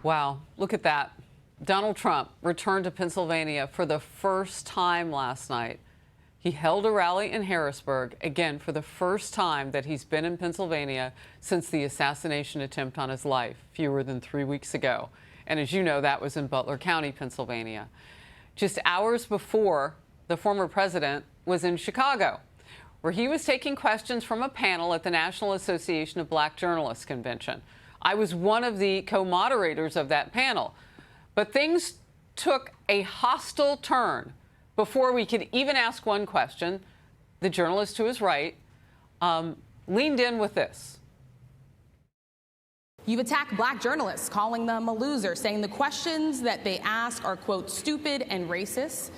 Wow, look at that. Donald Trump returned to Pennsylvania for the first time last night. He held a rally in Harrisburg, again, for the first time that he's been in Pennsylvania since the assassination attempt on his life, fewer than 3 weeks ago. And as you know, that was in Butler County, Pennsylvania. Just hours before, the former president was in Chicago, where he was taking questions from a panel at the National Association of Black Journalists convention. I was one of the co-moderators of that panel. But things took a hostile turn before we could even ask one question. The journalist to his right leaned in with this. You've attacked black journalists, calling them a loser, saying the questions that they ask are, quote, stupid and racist.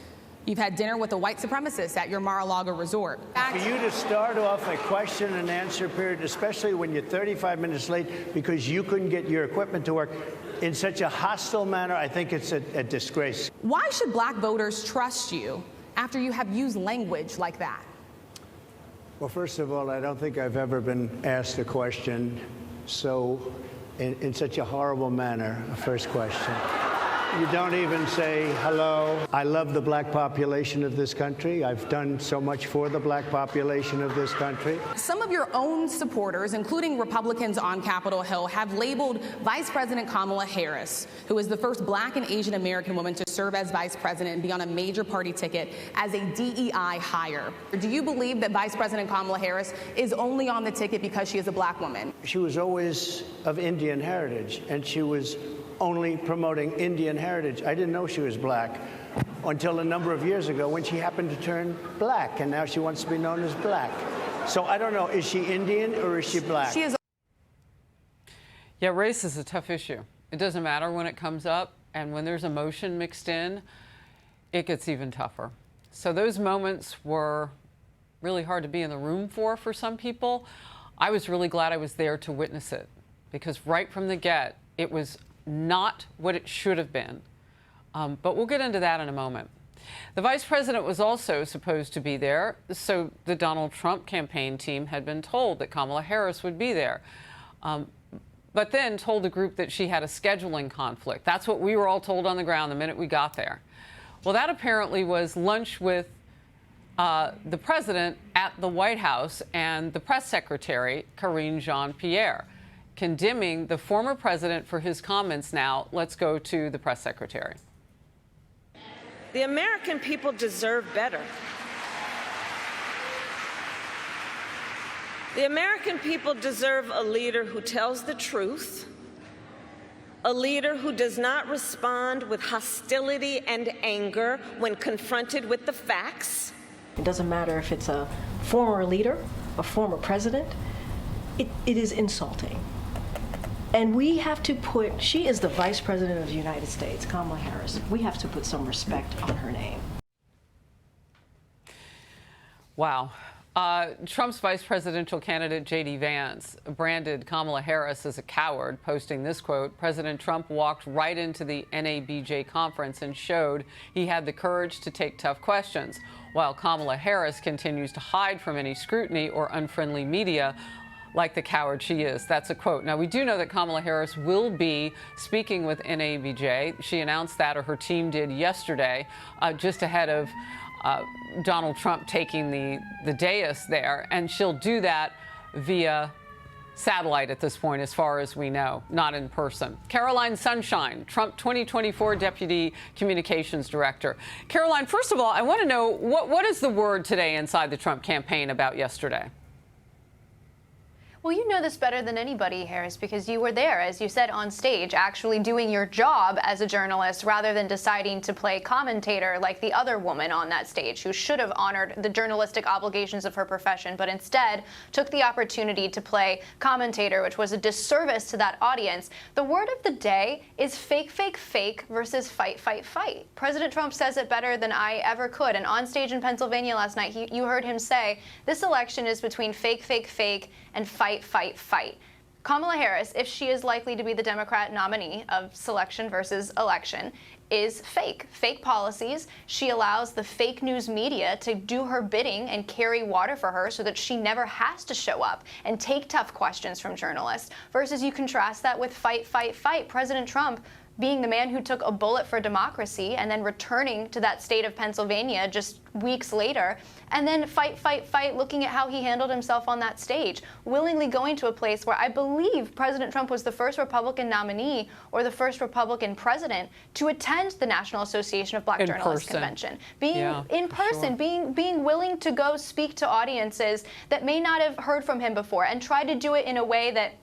You've had dinner with a white supremacist at your Mar-a-Lago resort. For you to start off a question and answer period, especially when you're 35 minutes late because you couldn't get your equipment to work, in such a hostile manner, I think it's a disgrace. Why should black voters trust you after you have used language like that? Well, first of all, I don't think I've ever been asked a question so in such a horrible manner. First question. You don't even say hello. I love the black population of this country. I've done so much for the black population of this country. Some of your own supporters, including Republicans on Capitol Hill, have labeled Vice President Kamala Harris, who is the first black and Asian American woman to serve as vice president and be on a major party ticket, as a DEI hire. Do you believe that Vice President Kamala Harris is only on the ticket because she is a black woman? She was always of Indian heritage, and she was only promoting Indian heritage. I didn't know she was black until a number of years ago when she happened to turn black, and now she wants to be known as black. So I don't know, is she Indian or is she black? She is. Yeah, race is a tough issue. It doesn't matter when it comes up, and when there's emotion mixed in, it gets even tougher. So those moments were really hard to be in the room for some people. I was really glad I was there to witness it, because right from the get, it was not what it should have been. But we'll get into that in a moment. The vice president was also supposed to be there, so the Donald Trump campaign team had been told that Kamala Harris would be there, but then told the group that she had a scheduling conflict. That's what we were all told on the ground the minute we got there. Well, that apparently was lunch with the president at the White House and the press secretary, Karine Jean-Pierre, condemning the former president for his comments. Now, let's go to the press secretary. The American people deserve better. The American people deserve a leader who tells the truth, a leader who does not respond with hostility and anger when confronted with the facts. It doesn't matter if it's a former leader, a former president. It is insulting. And we have to put, she is the Vice President of the United States, Kamala Harris. We have to put some respect on her name. Wow. Trump's vice presidential candidate, JD Vance, branded Kamala Harris as a coward, posting this quote: President Trump walked right into the NABJ conference and showed he had the courage to take tough questions, while Kamala Harris continues to hide from any scrutiny or unfriendly media like the coward she is. That's a quote. Now, we do know that Kamala Harris will be speaking with NABJ. She announced that, or her team did yesterday, just ahead of Donald Trump taking the dais there. And she'll do that via satellite at this point, as far as we know, not in person. Caroline Sunshine, Trump 2024 Deputy Communications Director. Caroline, first of all, I want to know, what is the word today inside the Trump campaign about yesterday? Well, you know this better than anybody, Harris, because you were there, as you said, on stage, actually doing your job as a journalist rather than deciding to play commentator like the other woman on that stage, who should have honored the journalistic obligations of her profession, but instead took the opportunity to play commentator, which was a disservice to that audience. The word of the day is fake, fake, fake versus fight, fight, fight. President Trump says it better than I ever could. And on stage in Pennsylvania last night, you heard him say, this election is between fake, fake, fake and fight, fight, fight. Kamala Harris, if she is likely to be the Democrat nominee of selection versus election, is fake policies. She allows the fake news media to do her bidding and carry water for her so that she never has to show up and take tough questions from journalists. Versus you contrast that with fight, fight, fight. President Trump being the man who took a bullet for democracy and then returning to that state of Pennsylvania just weeks later, and then fight, fight, fight, looking at how he handled himself on that stage, willingly going to a place where I believe President Trump was the first Republican nominee or the first Republican president to attend the National Association of Black Journalists Convention. Being in person, being willing to go speak to audiences that may not have heard from him before and try to do it in a way that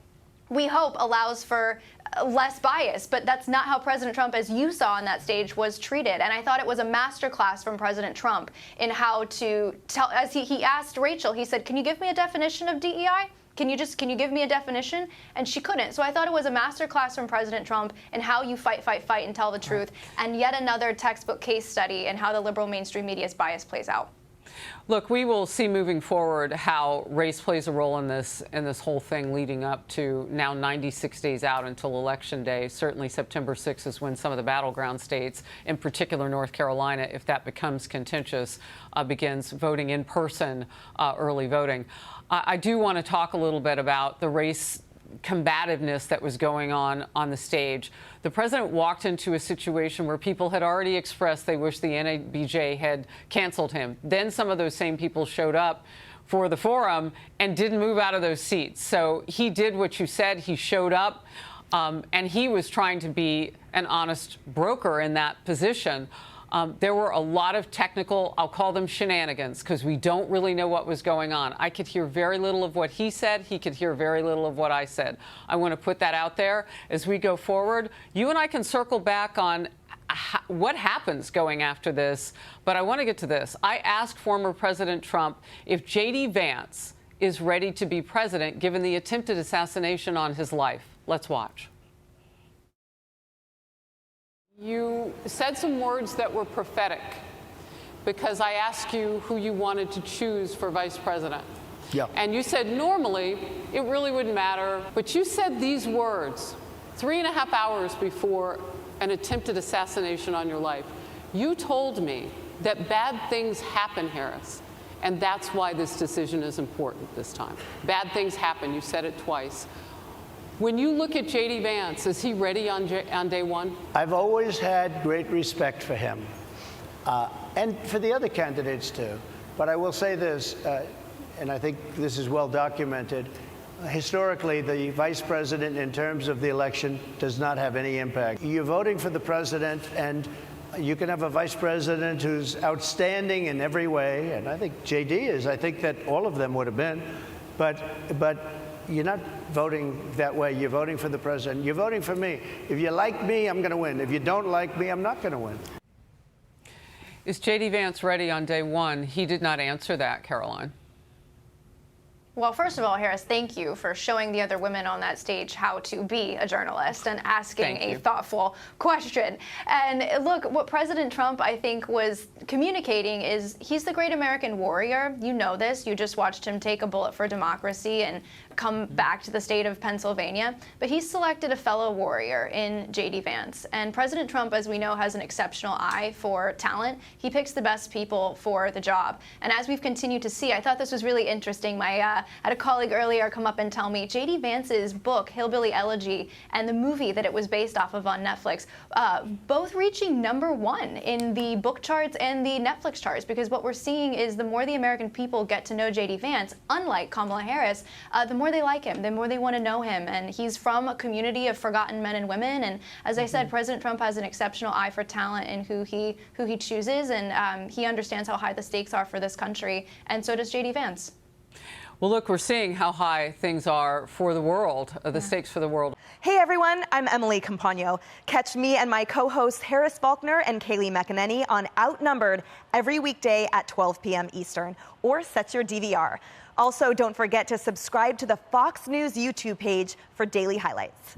we hope allows for less bias, but that's not how President Trump, as you saw on that stage, was treated. And I thought it was a masterclass from President Trump in how to tell, as he asked Rachel, he said, can you give me a definition of DEI? Can you give me a definition? And she couldn't. So I thought it was a masterclass from President Trump in how you fight, fight, fight and tell the truth. And yet another textbook case study in how the liberal mainstream media's bias plays out. Look, we will see moving forward how race plays a role in this whole thing leading up to now 96 days out until Election Day. Certainly September 6th is when some of the battleground states, in particular North Carolina, if that becomes contentious, begins voting in person, early voting. I do want to talk a little bit about the race combativeness that was going on the stage. The president walked into a situation where people had already expressed they wish the NABJ had canceled him. Then some of those same people showed up for the forum and didn't move out of those seats. So he did what you said. He showed up, and he was trying to be an honest broker in that position. There were a lot of technical, I'll call them shenanigans, because we don't really know what was going on. I could hear very little of what he said. He could hear very little of what I said. I want to put that out there as we go forward. You and I can circle back on what happens going after this, but I want to get to this. I asked former President Trump if JD Vance is ready to be president given the attempted assassination on his life. Let's watch. You said some words that were prophetic because I asked you who you wanted to choose for vice president. Yeah. And you said normally it really wouldn't matter, but you said these words 3.5 hours before an attempted assassination on your life. You told me that bad things happen, Harris, and that's why this decision is important this time. Bad things happen. You said it twice. When you look at JD Vance, is he ready on day one? I've always had great respect for him, and for the other candidates too. But I will say this, and I think this is well documented. Historically, the vice president, in terms of the election, does not have any impact. You're voting for the president, and you can have a vice president who's outstanding in every way, and I think JD is. I think that all of them would have been, but you're not voting that way. You're voting for the president. You're voting for me. If you like me, I'm going to win. If you don't like me, I'm not going to win. Is JD Vance ready on day one? He did not answer that, Caroline. Well, first of all, Harris, thank you for showing the other women on that stage how to be a journalist and asking a thoughtful question. And look, what President Trump, I think, was communicating is he's the great American warrior. You know this. You just watched him take a bullet for democracy and come back to the state of Pennsylvania. But he selected a fellow warrior in JD Vance. And President Trump, as we know, has an exceptional eye for talent. He picks the best people for the job. And as we've continued to see, I thought this was really interesting. I had a colleague earlier come up and tell me JD Vance's book, Hillbilly Elegy, and the movie that it was based off of on Netflix, both reaching #1 in the book charts and the Netflix charts, because what we're seeing is the more the American people get to know JD Vance, unlike Kamala Harris, the more they like him, the more they want to know him. And he's from a community of forgotten men and women. And as I said, President Trump has an exceptional eye for talent in who he chooses, and he understands how high the stakes are for this country, and so does JD Vance. Well, look, we're seeing how high things are for the world, the stakes for the world. Hey, everyone, I'm Emily Campagno. Catch me and my co-hosts Harris Faulkner and Kaylee McEnany on Outnumbered every weekday at 12 p.m. Eastern, or set your DVR. Also, don't forget to subscribe to the Fox News YouTube page for daily highlights.